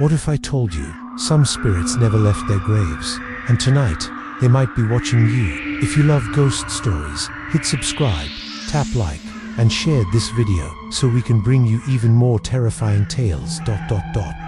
What if I told you some spirits never left their graves, and tonight they might be watching you? If you love ghost stories, hit subscribe, tap like, and share this video so we can bring you even more terrifying tales.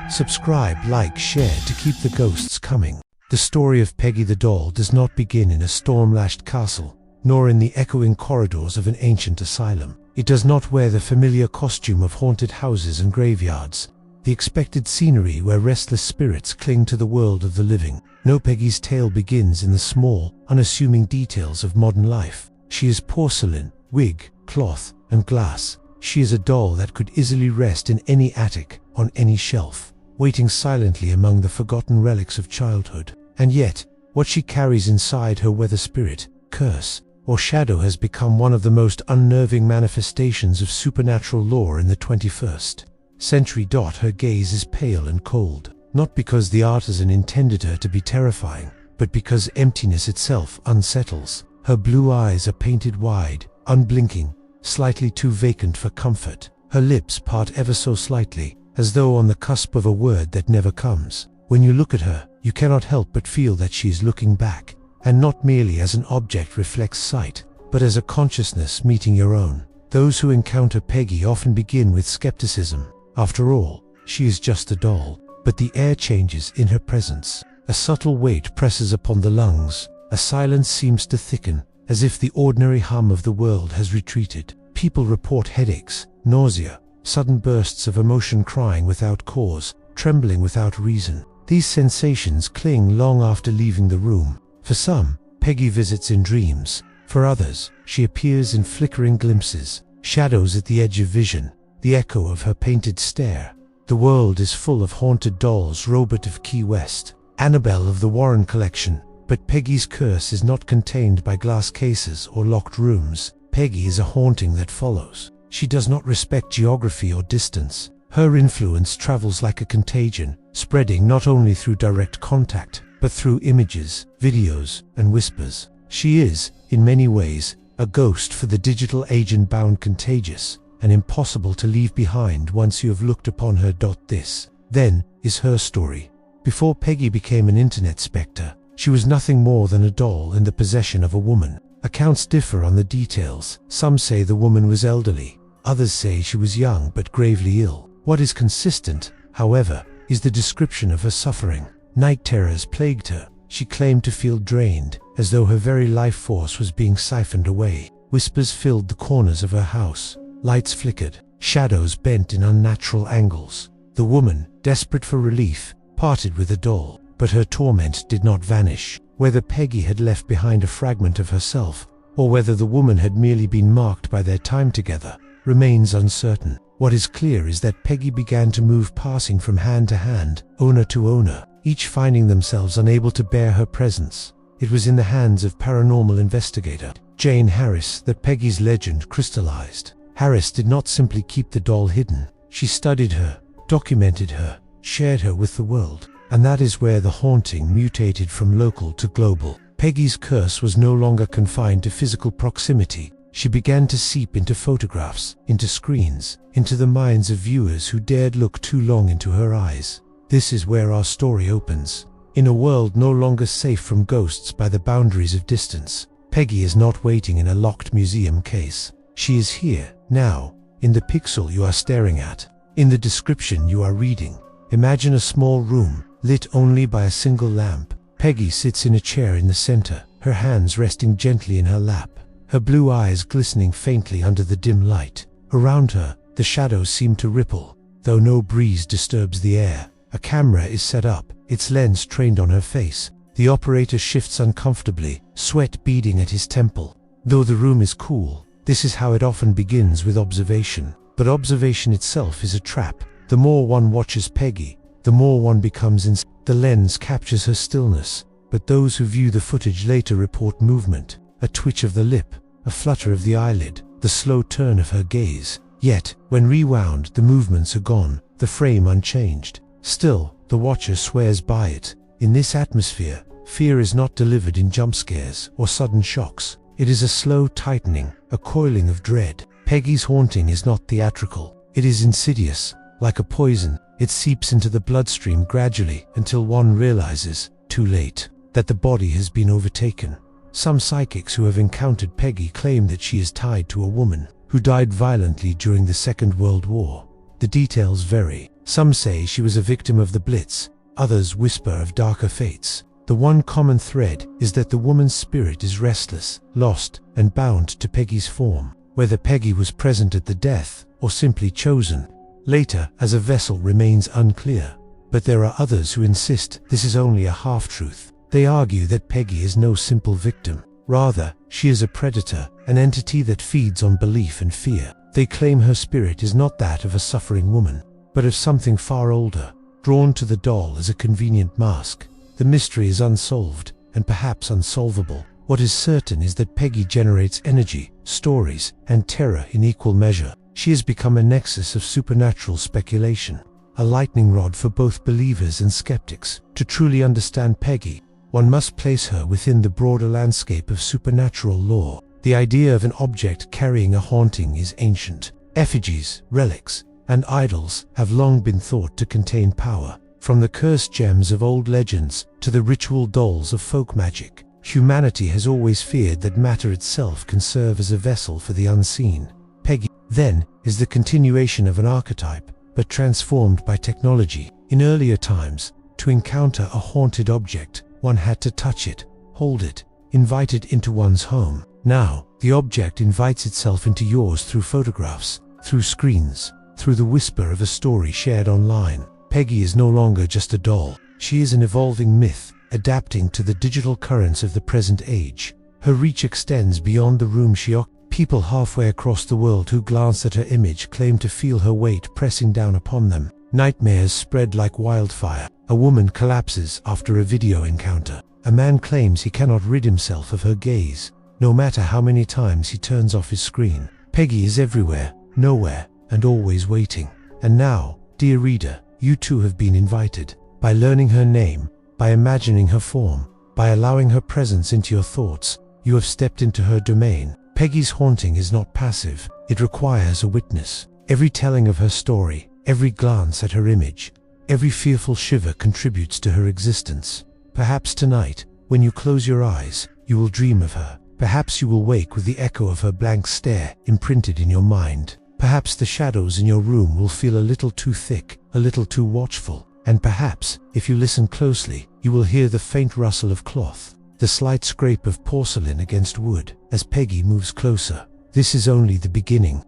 Subscribe, like, share to keep the ghosts coming. The story of Peggy the doll does not begin in a storm-lashed castle, nor in the echoing corridors of an ancient asylum. It does not wear the familiar costume of haunted houses and graveyards, the expected scenery where restless spirits cling to the world of the living. No, Peggy's tale begins in the small, unassuming details of modern life. She is porcelain, wig, cloth, and glass. She is a doll that could easily rest in any attic, on any shelf, waiting silently among the forgotten relics of childhood. And yet, what she carries inside her, whether spirit, curse, or shadow, has become one of the most unnerving manifestations of supernatural lore in the 21st century. Her gaze is pale and cold, not because the artisan intended her to be terrifying, but because emptiness itself unsettles. Her blue eyes are painted wide, unblinking, slightly too vacant for comfort. Her lips part ever so slightly, as though on the cusp of a word that never comes. When you look at her, you cannot help but feel that she is looking back, and not merely as an object reflects sight, but as a consciousness meeting your own. Those who encounter Peggy often begin with skepticism. After all, she is just a doll. But the air changes in her presence. A subtle weight presses upon the lungs. A silence seems to thicken, as if the ordinary hum of the world has retreated. People report headaches, nausea, sudden bursts of emotion, crying without cause, trembling without reason. These sensations cling long after leaving the room. For some, Peggy visits in dreams. For others, she appears in flickering glimpses, shadows at the edge of vision, the echo of her painted stare. The world is full of haunted dolls. Robert of Key West, Annabelle of the Warren collection. But Peggy's curse is not contained by glass cases or locked rooms. Peggy is a haunting that follows. She does not respect geography or distance. Her influence travels like a contagion, spreading not only through direct contact, but through images, videos, and whispers. She is, in many ways, a ghost for the digital age, and bound, contagious, and impossible to leave behind once you have looked upon her. This, then, is her story. Before Peggy became an internet spectre, she was nothing more than a doll in the possession of a woman. Accounts differ on the details. Some say the woman was elderly, others say she was young but gravely ill. What is consistent, however, is the description of her suffering. Night terrors plagued her. She claimed to feel drained, as though her very life force was being siphoned away. Whispers filled the corners of her house. Lights flickered, shadows bent in unnatural angles. The woman, desperate for relief, parted with the doll, but her torment did not vanish. Whether Peggy had left behind a fragment of herself, or whether the woman had merely been marked by their time together, remains uncertain. What is clear is that Peggy began to move, passing from hand to hand, owner to owner, each finding themselves unable to bear her presence. It was in the hands of paranormal investigator Jane Harris that Peggy's legend crystallized. Harris did not simply keep the doll hidden. She studied her, documented her, shared her with the world. And that is where the haunting mutated from local to global. Peggy's curse was no longer confined to physical proximity. She began to seep into photographs, into screens, into the minds of viewers who dared look too long into her eyes. This is where our story opens. In a world no longer safe from ghosts by the boundaries of distance, Peggy is not waiting in a locked museum case. She is here, now, in the pixel you are staring at, in the description you are reading. Imagine a small room, lit only by a single lamp. Peggy sits in a chair in the center, her hands resting gently in her lap, her blue eyes glistening faintly under the dim light. Around her, the shadows seem to ripple, though no breeze disturbs the air. A camera is set up, its lens trained on her face. The operator shifts uncomfortably, sweat beading at his temple. Though the room is cool, this is how it often begins, with observation. But observation itself is a trap. The more one watches Peggy, the more one becomes the lens captures her stillness, but those who view the footage later report movement, a twitch of the lip, a flutter of the eyelid, the slow turn of her gaze. Yet, when rewound, the movements are gone, the frame unchanged. Still, the watcher swears by it. In this atmosphere, fear is not delivered in jump scares or sudden shocks. It is a slow tightening, a coiling of dread. Peggy's haunting is not theatrical. It is insidious, like a poison. It seeps into the bloodstream gradually until one realizes, too late, that the body has been overtaken. Some psychics who have encountered Peggy claim that she is tied to a woman who died violently during the Second World War. The details vary. Some say she was a victim of the Blitz, others whisper of darker fates. The one common thread is that the woman's spirit is restless, lost, and bound to Peggy's form. Whether Peggy was present at the death or simply chosen later as a vessel remains unclear. But there are others who insist this is only a half-truth. They argue that Peggy is no simple victim. Rather, she is a predator, an entity that feeds on belief and fear. They claim her spirit is not that of a suffering woman, but of something far older, drawn to the doll as a convenient mask. The mystery is unsolved, and perhaps unsolvable. What is certain is that Peggy generates energy, stories, and terror in equal measure. She has become a nexus of supernatural speculation, a lightning rod for both believers and skeptics. To truly understand Peggy, one must place her within the broader landscape of supernatural lore. The idea of an object carrying a haunting is ancient. Effigies, relics, and idols have long been thought to contain power. From the cursed gems of old legends to the ritual dolls of folk magic, humanity has always feared that matter itself can serve as a vessel for the unseen. Peggy, then, is the continuation of an archetype, but transformed by technology. In earlier times, to encounter a haunted object, one had to touch it, hold it, invite it into one's home. Now, the object invites itself into yours through photographs, through screens, through the whisper of a story shared online. Peggy is no longer just a doll. She is an evolving myth, adapting to the digital currents of the present age. Her reach extends beyond the room she occupies. People halfway across the world who glance at her image claim to feel her weight pressing down upon them. Nightmares spread like wildfire. A woman collapses after a video encounter. A man claims he cannot rid himself of her gaze, no matter how many times he turns off his screen. Peggy is everywhere, nowhere, and always waiting. And now, dear reader, you too have been invited. By learning her name, by imagining her form, by allowing her presence into your thoughts, you have stepped into her domain. Peggy's haunting is not passive. It requires a witness. Every telling of her story, every glance at her image, every fearful shiver contributes to her existence. Perhaps tonight, when you close your eyes, you will dream of her. Perhaps you will wake with the echo of her blank stare imprinted in your mind. Perhaps the shadows in your room will feel a little too thick, a little too watchful. And perhaps, if you listen closely, you will hear the faint rustle of cloth, the slight scrape of porcelain against wood, as Peggy moves closer. This is only the beginning.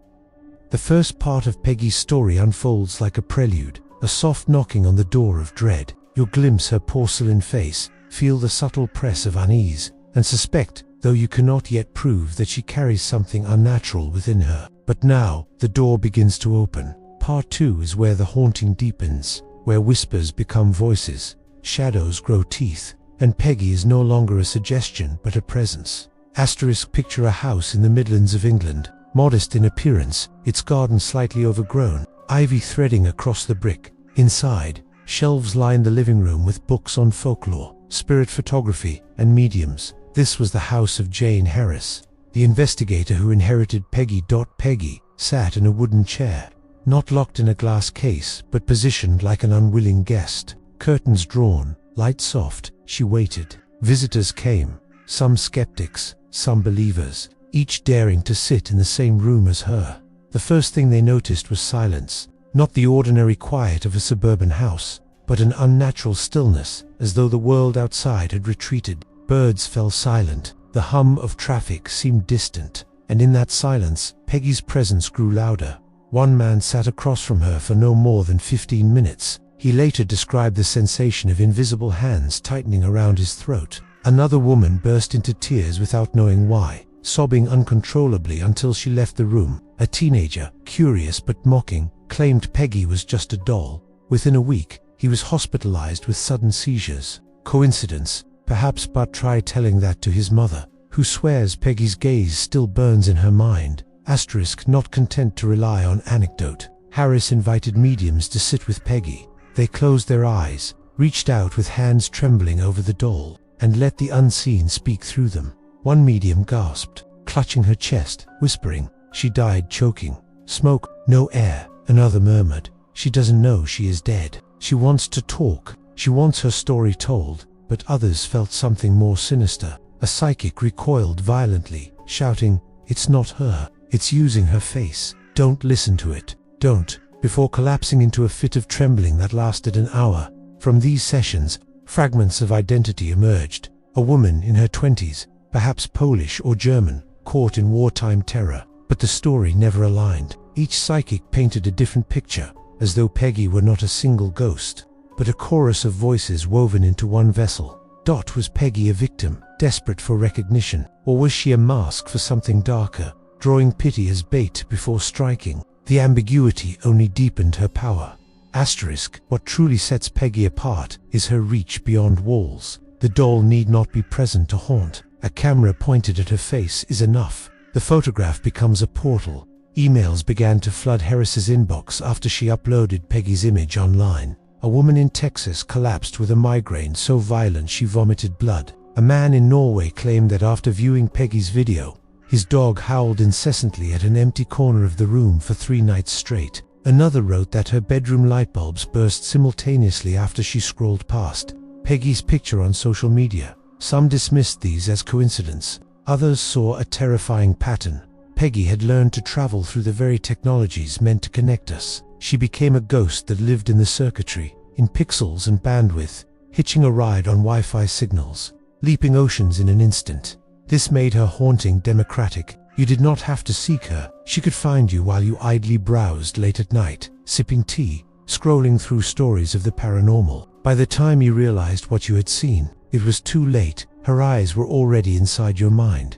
The first part of Peggy's story unfolds like a prelude, a soft knocking on the door of dread. You'll glimpse her porcelain face, feel the subtle press of unease, and suspect, though you cannot yet prove, that she carries something unnatural within her. But now, the door begins to open. Part 2 is where the haunting deepens, where whispers become voices, shadows grow teeth, and Peggy is no longer a suggestion but a presence. Picture a house in the Midlands of England, modest in appearance, its garden slightly overgrown, ivy threading across the brick. Inside, shelves line the living room with books on folklore, spirit photography, and mediums. This was the house of Jane Harris. The investigator who inherited Peggy sat in a wooden chair, not locked in a glass case, but positioned like an unwilling guest. Curtains drawn, light soft, she waited. Visitors came, some skeptics, some believers, each daring to sit in the same room as her. The first thing they noticed was silence, not the ordinary quiet of a suburban house, but an unnatural stillness, as though the world outside had retreated. Birds fell silent, the hum of traffic seemed distant, and in that silence, Peggy's presence grew louder. One man sat across from her for no more than 15 minutes. He later described the sensation of invisible hands tightening around his throat. Another woman burst into tears without knowing why, sobbing uncontrollably until she left the room. A teenager, curious but mocking, claimed Peggy was just a doll. Within a week, he was hospitalized with sudden seizures. Coincidence? Perhaps, but try telling that to his mother, who swears Peggy's gaze still burns in her mind. Not content to rely on anecdote, Harris invited mediums to sit with Peggy. They closed their eyes, reached out with hands trembling over the doll, and let the unseen speak through them. One medium gasped, clutching her chest, whispering, "She died choking. Smoke, no air." Another murmured, She doesn't know she is dead. She wants to talk. She wants her story told. But others felt something more sinister. A psychic recoiled violently, shouting, "It's not her. It's using her face. Don't listen to it. Don't," before collapsing into a fit of trembling that lasted an hour. From these sessions, fragments of identity emerged. A woman in her 20s, perhaps Polish or German, caught in wartime terror. But the story never aligned. Each psychic painted a different picture, as though Peggy were not a single ghost, but a chorus of voices woven into one vessel. Was Peggy a victim, desperate for recognition, or was she a mask for something darker, drawing pity as bait before striking? The ambiguity only deepened her power. What truly sets Peggy apart is her reach beyond walls. The doll need not be present to haunt. A camera pointed at her face is enough. The photograph becomes a portal. Emails began to flood Harris's inbox after she uploaded Peggy's image online. A woman in Texas collapsed with a migraine so violent she vomited blood. A man in Norway claimed that after viewing Peggy's video, his dog howled incessantly at an empty corner of the room for 3 nights straight. Another wrote that her bedroom light bulbs burst simultaneously after she scrolled past Peggy's picture on social media. Some dismissed these as coincidence. Others saw a terrifying pattern. Peggy had learned to travel through the very technologies meant to connect us. She became a ghost that lived in the circuitry, in pixels and bandwidth, hitching a ride on Wi-Fi signals, leaping oceans in an instant. This made her haunting democratic. You did not have to seek her. She could find you while you idly browsed late at night, sipping tea, scrolling through stories of the paranormal. By the time you realized what you had seen, it was too late. Her eyes were already inside your mind.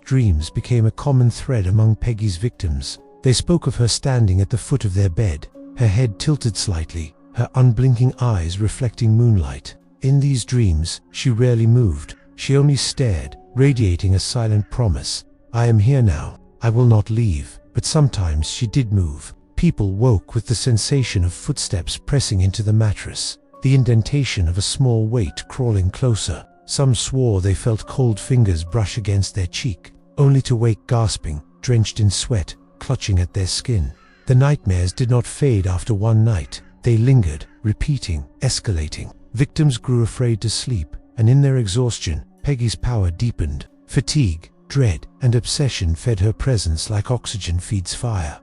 Dreams became a common thread among Peggy's victims. They spoke of her standing at the foot of their bed, her head tilted slightly, her unblinking eyes reflecting moonlight. In these dreams, she rarely moved. She only stared, radiating a silent promise. "I am here now. I will not leave." But sometimes she did move. People woke with the sensation of footsteps pressing into the mattress, the indentation of a small weight crawling closer. Some swore they felt cold fingers brush against their cheek, only to wake gasping, drenched in sweat, clutching at their skin. The nightmares did not fade after one night. They lingered, repeating, escalating. Victims grew afraid to sleep, and in their exhaustion, Peggy's power deepened. Fatigue, dread, and obsession fed her presence like oxygen feeds fire.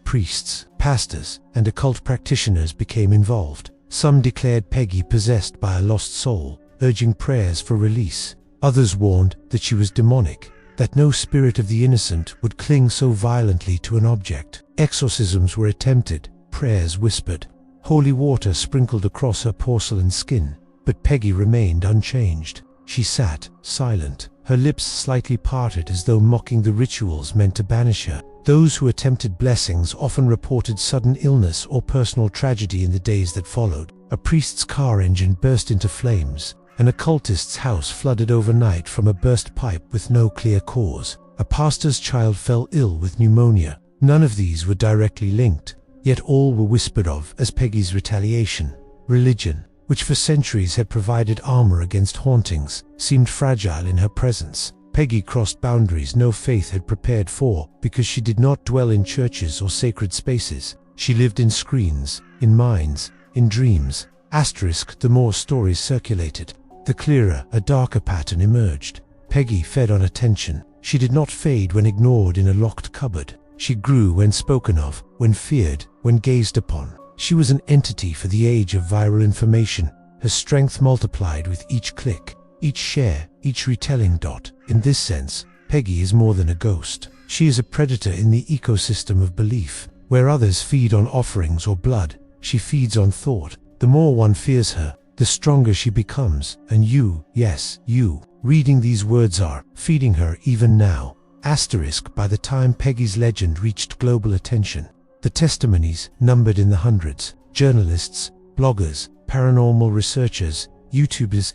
Priests, pastors, and occult practitioners became involved. Some declared Peggy possessed by a lost soul, urging prayers for release. Others warned that she was demonic, that no spirit of the innocent would cling so violently to an object. Exorcisms were attempted, prayers whispered, holy water sprinkled across her porcelain skin. But Peggy remained unchanged. She sat, silent, her lips slightly parted as though mocking the rituals meant to banish her. Those who attempted blessings often reported sudden illness or personal tragedy in the days that followed. A priest's car engine burst into flames. An occultist's house flooded overnight from a burst pipe with no clear cause. A pastor's child fell ill with pneumonia. None of these were directly linked, yet all were whispered of as Peggy's retaliation. Religion, which for centuries had provided armor against hauntings, seemed fragile in her presence. Peggy crossed boundaries no faith had prepared for, because she did not dwell in churches or sacred spaces. She lived in screens, in minds, in dreams. The more stories circulated, the clearer a darker pattern emerged. Peggy fed on attention. She did not fade when ignored in a locked cupboard. She grew when spoken of, when feared, when gazed upon. She was an entity for the age of viral information. Her strength multiplied with each click, each share, each retelling. In this sense, Peggy is more than a ghost. She is a predator in the ecosystem of belief. Where others feed on offerings or blood, she feeds on thought. The more one fears her, the stronger she becomes. And you, yes, you, reading these words are feeding her even now. By the time Peggy's legend reached global attention, the testimonies numbered in the hundreds. Journalists, bloggers, paranormal researchers, YouTubers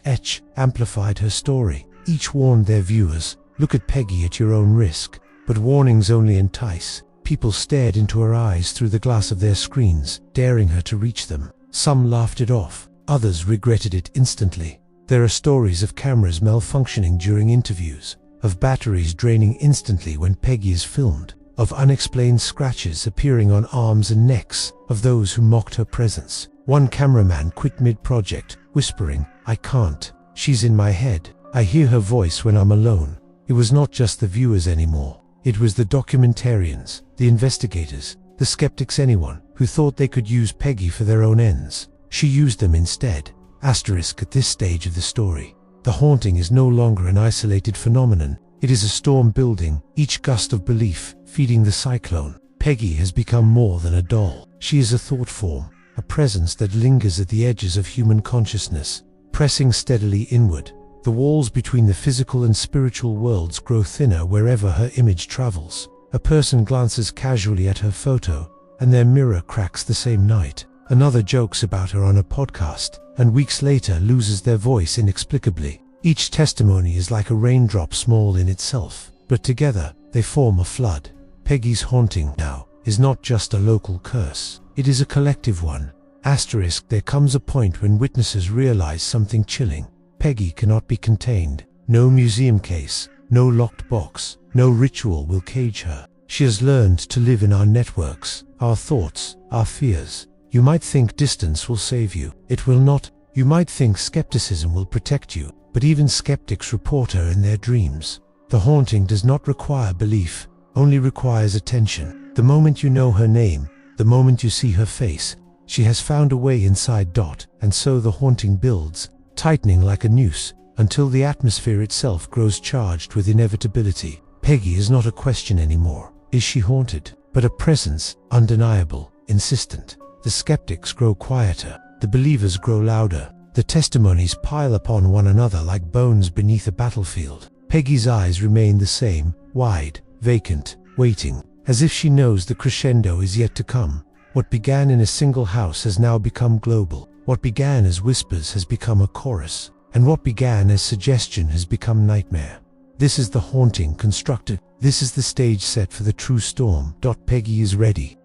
amplified her story. Each warned their viewers, look at Peggy at your own risk. But warnings only entice. People stared into her eyes through the glass of their screens, daring her to reach them. Some laughed it off, others regretted it instantly. There are stories of cameras malfunctioning during interviews, of batteries draining instantly when Peggy is filmed, of unexplained scratches appearing on arms and necks of those who mocked her presence. One cameraman quit mid-project, whispering, "I can't. She's in my head. I hear her voice when I'm alone." It was not just the viewers anymore. It was the documentarians, the investigators, the skeptics, anyone who thought they could use Peggy for their own ends. She used them instead. Asterisk at this stage of the story. The haunting is no longer an isolated phenomenon. It is a storm building, each gust of belief feeding the cyclone. Peggy has become more than a doll. She is a thought form, a presence that lingers at the edges of human consciousness, pressing steadily inward. The walls between the physical and spiritual worlds grow thinner wherever her image travels. A person glances casually at her photo, and their mirror cracks the same night. Another jokes about her on a podcast, and weeks later loses their voice inexplicably. Each testimony is like a raindrop, small in itself, but together they form a flood. Peggy's haunting now is not just a local curse, it is a collective one. Asterisk, there comes a point when witnesses realize something chilling. Peggy cannot be contained. No museum case, no locked box, no ritual will cage her. She has learned to live in our networks, our thoughts, our fears. You might think distance will save you. It will not. You might think skepticism will protect you, but even skeptics report her in their dreams. The haunting does not require belief, only requires attention. The moment you know her name, the moment you see her face, she has found a way inside. And so the haunting builds, tightening like a noose, until the atmosphere itself grows charged with inevitability. Peggy is not a question anymore. Is she haunted? But a presence, undeniable, insistent. The skeptics grow quieter, the believers grow louder. The testimonies pile upon one another like bones beneath a battlefield. Peggy's eyes remain the same, wide, vacant, waiting, as if she knows the crescendo is yet to come. What began in a single house has now become global. What began as whispers has become a chorus, and what began as suggestion has become nightmare. This is the haunting constructed. This is the stage set for the true storm. Peggy is ready.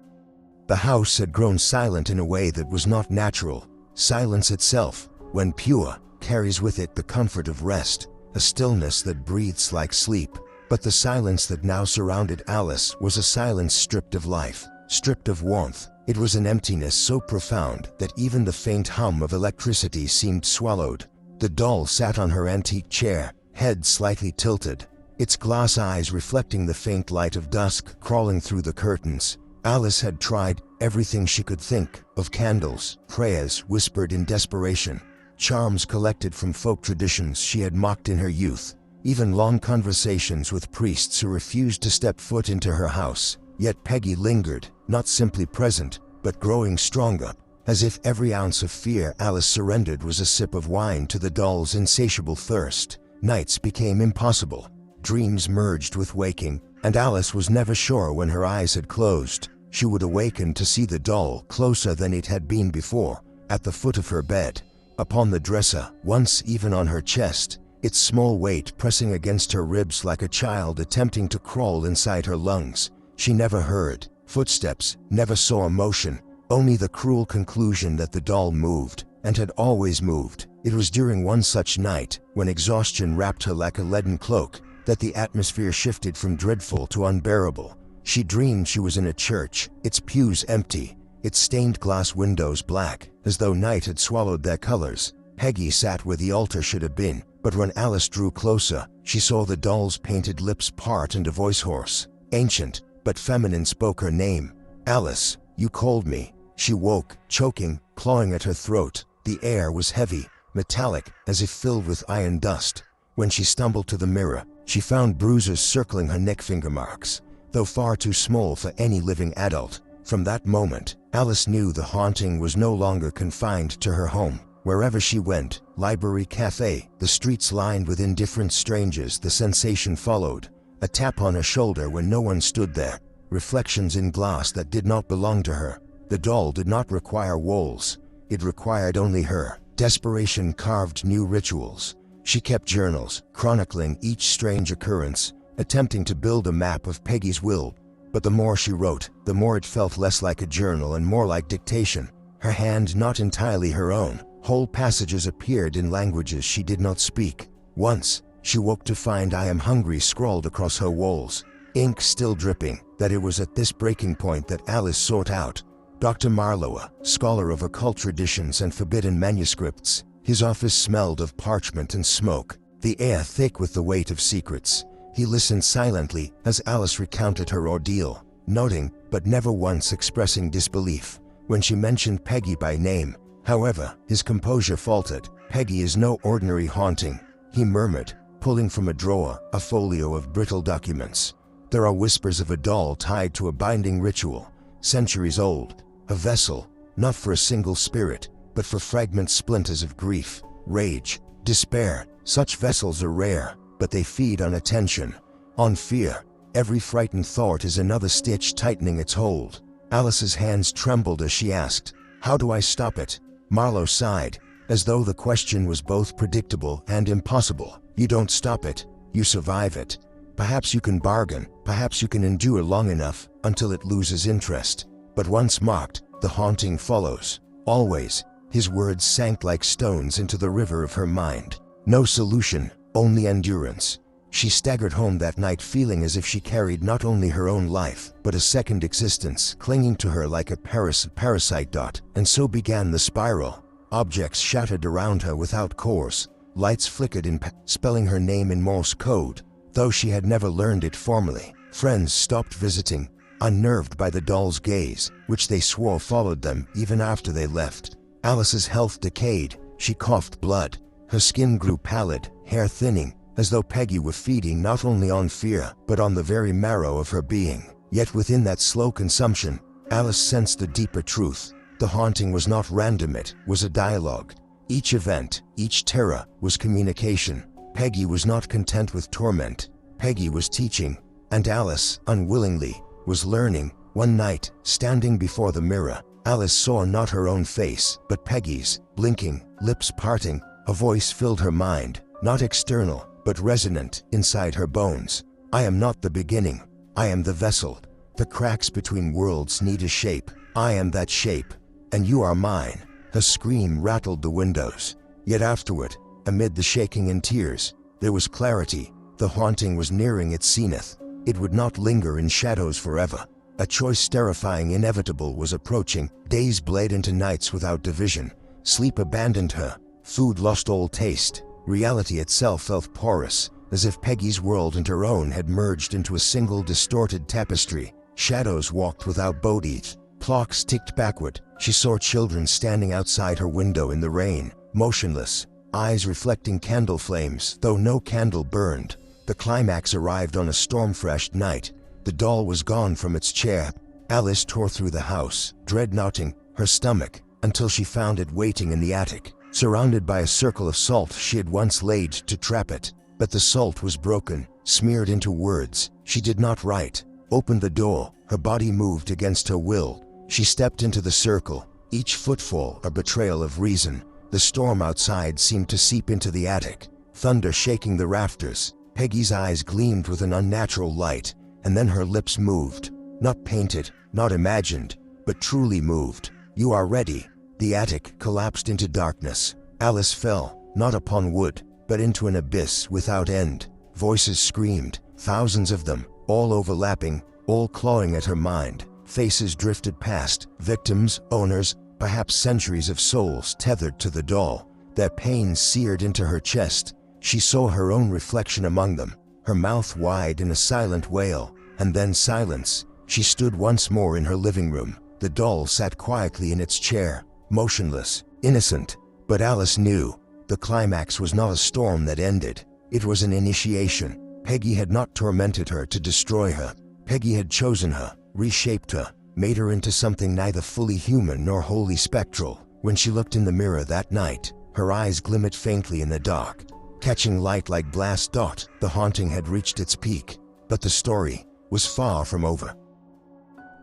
The house had grown silent in a way that was not natural. Silence itself, when pure, carries with it the comfort of rest, a stillness that breathes like sleep. But the silence that now surrounded Alice was a silence stripped of life, stripped of warmth. It was an emptiness so profound that even the faint hum of electricity seemed swallowed. The doll sat on her antique chair, head slightly tilted, its glass eyes reflecting the faint light of dusk crawling through the curtains. Alice had tried everything she could think of: candles, prayers whispered in desperation, charms collected from folk traditions she had mocked in her youth, even long conversations with priests who refused to step foot into her house. Yet Peggy lingered, not simply present, but growing stronger. As if every ounce of fear Alice surrendered was a sip of wine to the doll's insatiable thirst. Nights became impossible. Dreams merged with waking, and Alice was never sure when her eyes had closed. She would awaken to see the doll closer than it had been before, at the foot of her bed, upon the dresser, once even on her chest, its small weight pressing against her ribs like a child attempting to crawl inside her lungs. She never heard footsteps, never saw emotion, only the cruel conclusion that the doll moved, and had always moved. It was during one such night, when exhaustion wrapped her like a leaden cloak, that the atmosphere shifted from dreadful to unbearable. She dreamed she was in a church, its pews empty, its stained glass windows black, as though night had swallowed their colors. Peggy sat where the altar should have been, but when Alice drew closer, she saw the doll's painted lips part and a voice, hoarse, ancient, but feminine, spoke her name. "Alice, you called me." She woke, choking, clawing at her throat. The air was heavy, metallic, as if filled with iron dust. When she stumbled to the mirror, she found bruises circling her neck, finger marks, though far too small for any living adult. From that moment, Alice knew the haunting was no longer confined to her home. Wherever she went, library, cafe, the streets lined with indifferent strangers, the sensation followed. A tap on her shoulder when no one stood there, reflections in glass that did not belong to her. The doll did not require walls, it required only her. Desperation carved new rituals. She kept journals, chronicling each strange occurrence, attempting to build a map of Peggy's will. But the more she wrote, the more it felt less like a journal and more like dictation. Her hand not entirely her own. Whole passages appeared in languages she did not speak. Once, she woke to find "I am hungry" scrawled across her walls. ink still dripping, that it was at this breaking point that Alice sought out Dr. Marlowe, a scholar of occult traditions and forbidden manuscripts. His office smelled of parchment and smoke, the air thick with the weight of secrets. He listened silently as Alice recounted her ordeal, nodding but never once expressing disbelief. When she mentioned Peggy by name, however, his composure faltered. "Peggy is no ordinary haunting," he murmured, pulling from a drawer a folio of brittle documents. "There are whispers of a doll tied to a binding ritual, centuries old, a vessel, not for a single spirit, but for fragment splinters of grief, rage, despair. Such vessels are rare, but they feed on attention, on fear. Every frightened thought is another stitch tightening its hold." Alice's hands trembled as she asked, "How do I stop it?" Marlowe sighed, as though the question was both predictable and impossible. "You don't stop it, you survive it. Perhaps you can bargain, perhaps you can endure long enough until it loses interest. But once marked, the haunting follows. Always." His words sank like stones into the river of her mind. No solution, only endurance. She staggered home that night feeling as if she carried not only her own life, but a second existence clinging to her like a parasite dot. And so began the spiral. Objects shattered around her without cause. Lights flickered spelling her name in Morse code, though she had never learned it formally. Friends stopped visiting, unnerved by the doll's gaze, which they swore followed them even after they left. Alice's health decayed. She coughed blood. Her skin grew pallid, hair thinning, as though Peggy were feeding not only on fear, but on the very marrow of her being. Yet within that slow consumption, Alice sensed the deeper truth. The haunting was not random, it was a dialogue. Each event, each terror, was communication. Peggy was not content with torment. Peggy was teaching, and Alice, unwillingly, was learning. One night, standing before the mirror, Alice saw not her own face, but Peggy's, blinking, lips parting. A voice filled her mind, not external, but resonant inside her bones. "I am not the beginning. I am the vessel. The cracks between worlds need a shape. I am that shape, and you are mine." Her scream rattled the windows. Yet afterward, amid the shaking and tears, there was clarity. The haunting was nearing its zenith. It would not linger in shadows forever. A choice terrifying, inevitable was approaching. Days bled into nights without division. Sleep abandoned her. Food lost all taste. Reality itself felt porous, as if Peggy's world and her own had merged into a single distorted tapestry. Shadows walked without bodies. Clocks ticked backward. She saw children standing outside her window in the rain, motionless, eyes reflecting candle flames, though no candle burned. The climax arrived on a storm-freshed night. The doll was gone from its chair. Alice tore through the house, dread knotting her stomach, until she found it waiting in the attic, surrounded by a circle of salt she had once laid to trap it. But the salt was broken, smeared into words she did not write. Opened the door, her body moved against her will. She stepped into the circle, each footfall a betrayal of reason. The storm outside seemed to seep into the attic, thunder shaking the rafters. Peggy's eyes gleamed with an unnatural light, and then her lips moved. Not painted, not imagined, but truly moved. "You are ready." The attic collapsed into darkness. Alice fell, not upon wood, but into an abyss without end. Voices screamed, thousands of them, all overlapping, all clawing at her mind. Faces drifted past, victims, owners, perhaps centuries of souls tethered to the doll. Their pain seared into her chest. She saw her own reflection among them, her mouth wide in a silent wail, and then silence. She stood once more in her living room. The doll sat quietly in its chair, motionless, innocent. But Alice knew, the climax was not a storm that ended. It was an initiation. Peggy had not tormented her to destroy her. Peggy had chosen her, reshaped her, made her into something neither fully human nor wholly spectral. When she looked in the mirror that night, her eyes glimmered faintly in the dark, catching light like glass dot. The haunting had reached its peak, but the story was far from over.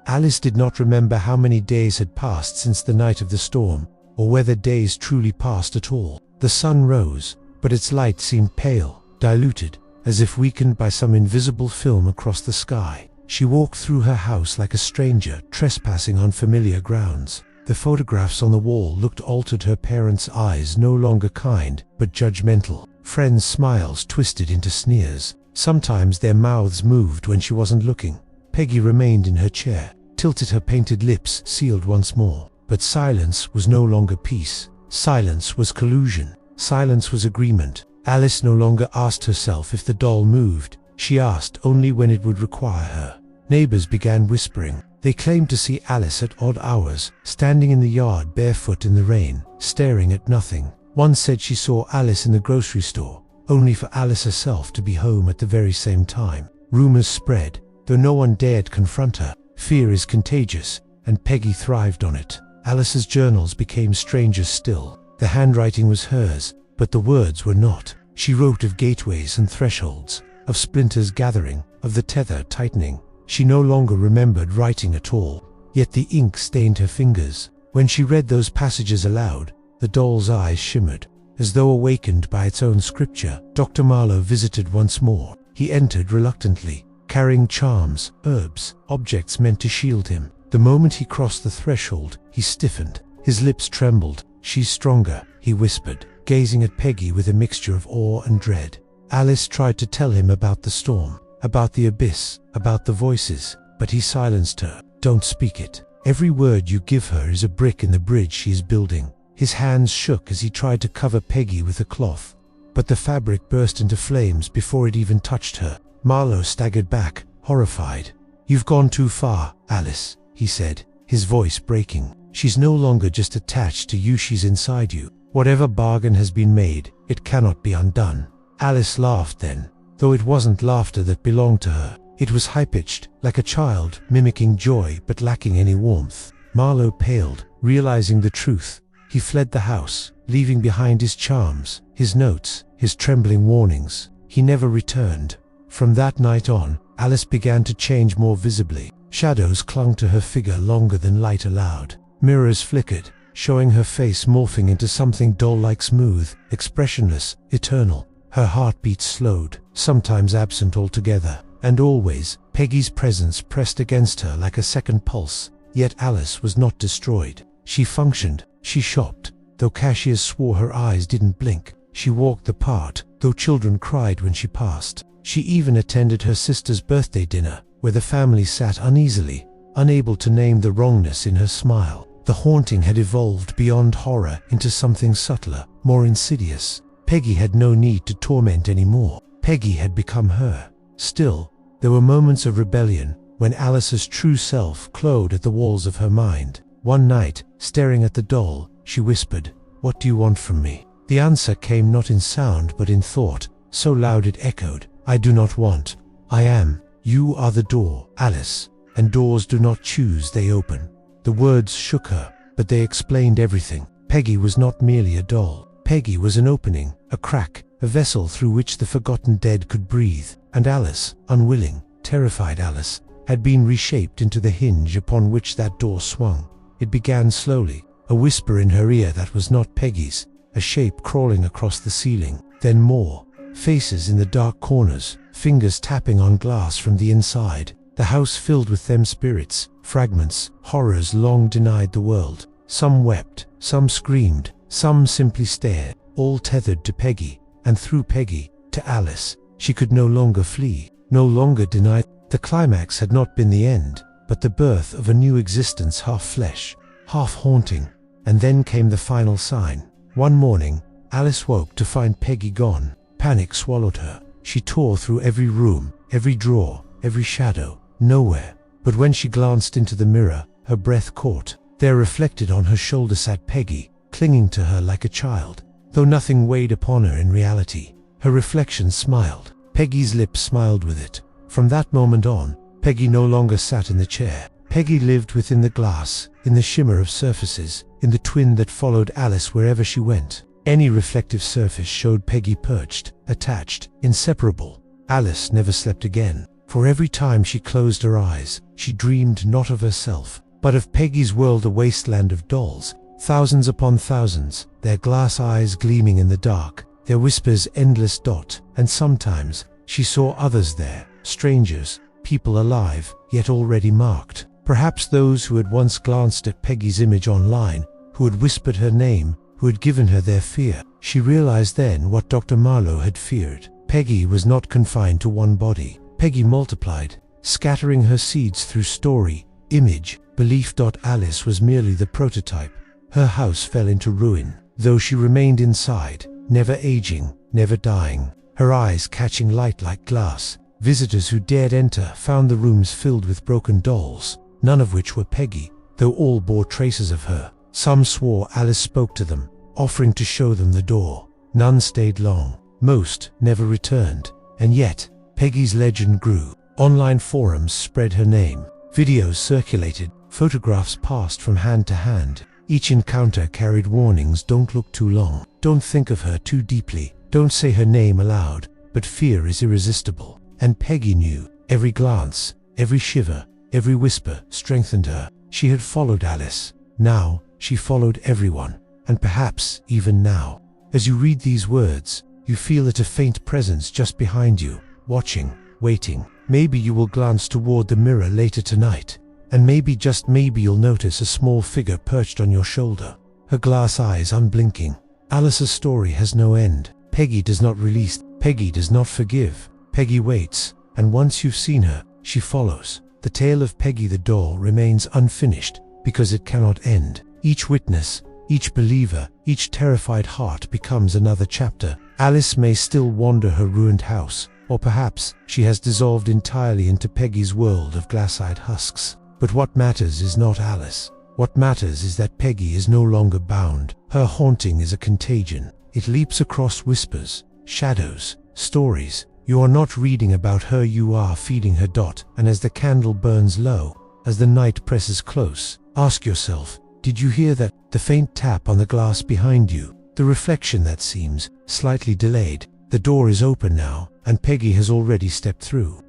Alice did not remember how many days had passed since the night of the storm, or whether days truly passed at all. The sun rose, but its light seemed pale, diluted, as if weakened by some invisible film across the sky. She walked through her house like a stranger, trespassing on familiar grounds. The photographs on the wall looked altered, her parents' eyes no longer kind, but judgmental. Friends' smiles twisted into sneers. Sometimes their mouths moved when she wasn't looking. Peggy remained in her chair, tilted her painted lips sealed once more. But silence was no longer peace. Silence was collusion. Silence was agreement. Alice no longer asked herself if the doll moved. She asked only when it would require her. Neighbors began whispering. They claimed to see Alice at odd hours, standing in the yard barefoot in the rain, staring at nothing. One said she saw Alice in the grocery store, only for Alice herself to be home at the very same time. Rumors spread, though no one dared confront her. Fear is contagious, and Peggy thrived on it. Alice's journals became strangers still. The handwriting was hers, but the words were not. She wrote of gateways and thresholds, of splinters gathering, of the tether tightening. She no longer remembered writing at all, yet the ink stained her fingers. When she read those passages aloud, the doll's eyes shimmered, as though awakened by its own scripture. Dr. Marlowe visited once more. He entered reluctantly, carrying charms, herbs, objects meant to shield him. The moment he crossed the threshold, he stiffened. His lips trembled. "She's stronger," he whispered, gazing at Peggy with a mixture of awe and dread. Alice tried to tell him about the storm, about the abyss, about the voices, but he silenced her. "Don't speak it. Every word you give her is a brick in the bridge she is building." His hands shook as he tried to cover Peggy with a cloth, but the fabric burst into flames before it even touched her. Marlowe staggered back, horrified. "You've gone too far, Alice," he said, his voice breaking. "She's no longer just attached to you, she's inside you. Whatever bargain has been made, it cannot be undone." Alice laughed then, though it wasn't laughter that belonged to her. It was high-pitched, like a child, mimicking joy but lacking any warmth. Marlowe paled, realizing the truth. He fled the house, leaving behind his charms, his notes, his trembling warnings. He never returned. From that night on, Alice began to change more visibly. Shadows clung to her figure longer than light allowed. Mirrors flickered, showing her face morphing into something doll-like, smooth, expressionless, eternal. Her heartbeat slowed, sometimes absent altogether, and always, Peggy's presence pressed against her like a second pulse. Yet Alice was not destroyed. She functioned, she shopped, though cashiers swore her eyes didn't blink. She walked the part, though children cried when she passed. She even attended her sister's birthday dinner, where the family sat uneasily, unable to name the wrongness in her smile. The haunting had evolved beyond horror into something subtler, more insidious. Peggy had no need to torment anymore. Peggy had become her. Still, there were moments of rebellion, when Alice's true self clawed at the walls of her mind. One night, staring at the doll, she whispered, "What do you want from me?" The answer came not in sound but in thought, so loud it echoed. "I do not want. I am. You are the door, Alice, and doors do not choose, they open." The words shook her, but they explained everything. Peggy was not merely a doll. Peggy was an opening, a crack, a vessel through which the forgotten dead could breathe. And Alice, unwilling, terrified Alice, had been reshaped into the hinge upon which that door swung. It began slowly, a whisper in her ear that was not Peggy's, a shape crawling across the ceiling. Then more, faces in the dark corners, fingers tapping on glass from the inside. The house filled with them spirits, fragments, horrors long denied the world. Some wept, some screamed, some simply stared, all tethered to Peggy, and through Peggy, to Alice. She could no longer flee, no longer deny. The climax had not been the end, but the birth of a new existence, half flesh, half haunting. And then came the final sign. One morning, Alice woke to find Peggy gone. Panic swallowed her. She tore through every room, every drawer, every shadow. Nowhere. But when she glanced into the mirror, her breath caught. There, reflected on her shoulder, sat Peggy, clinging to her like a child, though nothing weighed upon her in reality. Her reflection smiled. Peggy's lips smiled with it. From that moment on, Peggy no longer sat in the chair. Peggy lived within the glass, in the shimmer of surfaces, in the twin that followed Alice wherever she went. Any reflective surface showed Peggy perched, attached, inseparable. Alice never slept again. For every time she closed her eyes, she dreamed not of herself, but of Peggy's world, a wasteland of dolls, thousands upon thousands, their glass eyes gleaming in the dark, their whispers endless dot. And sometimes she saw others there, strangers, people alive, yet already marked. Perhaps those who had once glanced at Peggy's image online, who had whispered her name, who had given her their fear. She realized then what Dr. Marlowe had feared. Peggy was not confined to one body. Peggy multiplied, scattering her seeds through story, image, belief. Alice was merely the prototype. Her house fell into ruin, though she remained inside, never aging, never dying, her eyes catching light like glass. Visitors who dared enter found the rooms filled with broken dolls, none of which were Peggy, though all bore traces of her. Some swore Alice spoke to them, offering to show them the door. None stayed long. Most never returned. And yet, Peggy's legend grew. Online forums spread her name. Videos circulated. Photographs passed from hand to hand. Each encounter carried warnings: don't look too long. Don't think of her too deeply. Don't say her name aloud. But fear is irresistible. And Peggy knew. Every glance, every shiver, every whisper strengthened her. She had followed Alice. Now, she followed everyone. And perhaps even now, as you read these words, you feel it, a faint presence just behind you, watching, waiting. Maybe you will glance toward the mirror later tonight, and maybe, just maybe, you'll notice a small figure perched on your shoulder, her glass eyes unblinking. Alice's story has no end. Peggy does not release. Peggy does not forgive. Peggy waits, and once you've seen her, she follows. The tale of Peggy the doll remains unfinished because it cannot end. Each witness, each believer, each terrified heart becomes another chapter. Alice may still wander her ruined house, or perhaps she has dissolved entirely into Peggy's world of glass-eyed husks. But what matters is not Alice. What matters is that Peggy is no longer bound. Her haunting is a contagion. It leaps across whispers, shadows, stories. You are not reading about her, you are feeding her. And as the candle burns low, as the night presses close, ask yourself, did you hear that? The faint tap on the glass behind you, the reflection that seems slightly delayed. The door is open now, and Peggy has already stepped through.